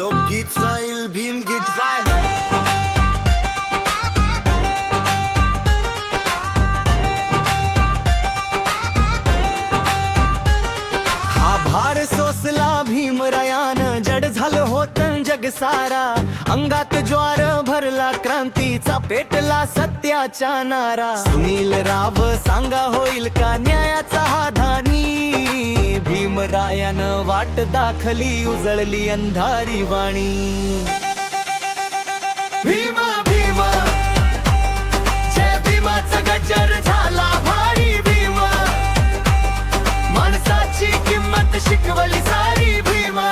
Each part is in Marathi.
लोकगीत स्टाईल भीमगीत काय भार सोसला भीमरायानं जड झालं होतं जग सारा अंगात ज्वार भरला क्रांतीचा पेटला सत्याच्या नारा सुनील राव सांगा होईल का न्यायाचा हा धानी भीमरायानं वाट दाखली उजळली अंधारी वाणी भीम भीम जय भीमाचा गजर झाला भारी भीम माणसाची किंमत शिकवली सारी भीमा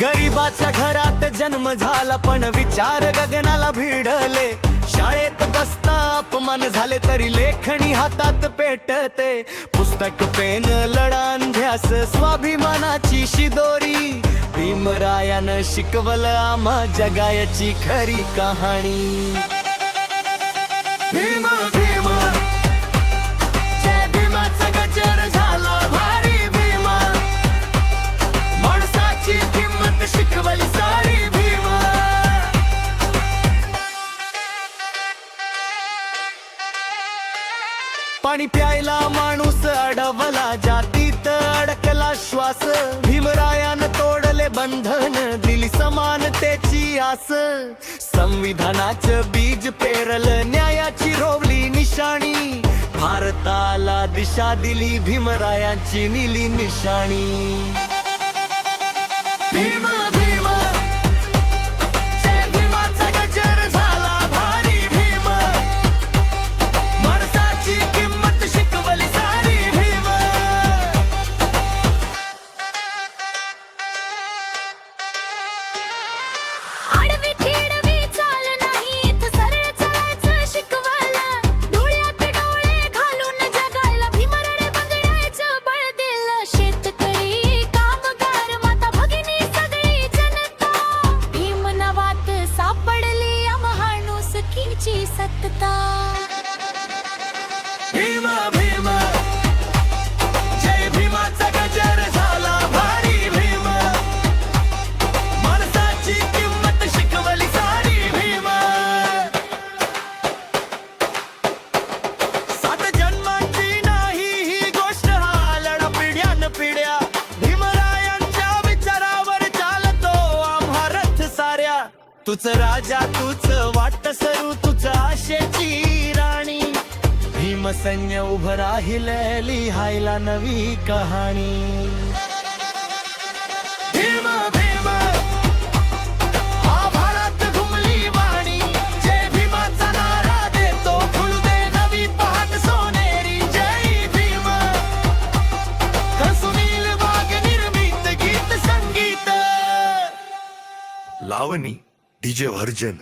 गरीबाच्या घरात जन्म झाला पण विचार गगनाला भिडले शाळेत बसता अपमान झाले तरी लेखणी हातात पेटते पुस्तक पेन लढान ध्यास स्वाभिमानाची शिदोरी भीमरायानं शिकवलं आम्हा जगाची खरी कहाणी भीम भीम शिकवली सारी भीमा पाणी प्यायला माणूस अडवला जातीत अडकला श्वास भीमरायानं तोडले बंधन दिली समानतेची आस संविधानाचं बीज पेरलं न्यायाची रोवली निशाणी भारताला दिशा दिली भीमरायांची नीली निशाणी भीम भीम जय भीमाचा गजर झाला भारी भीम माणसाची किंमत शिकवली सारी भीम आडवी तिडवी चाल नाही इथं सरळ चालायचं शिकवलं डोळ्यात डोळे घालून जगायला भीमराने बंगड्याचं बळ दिलं शेतकरी कामगार माता भगिनी सगळी जनता भीम नावात सापडली माणुसकीची सत्ता भीम भीम जय भीमाचा गजर झाला भारी भीम माणसाची किंमत शिकवली सारी भीम सात जन्मांची नाही ही गोष्ट हालण पिढ्यान पिढ्या भीमरायांच्या विचारावर चालतो आम्हा रथ साऱ्या तुझ राजा तुझ वाट सरू तुझ आशेची राणी भीमसैन्य उभं राहिले लिहायला नवी कहाणी भीम भीम आभाळात घुमली वाणी जय भीमाचा नारा देतो फुलू दे नवी पहाट सोनेरी जय भीम सुनील वाघ निर्मित गीत संगीत लावणी डीजे व्हर्जन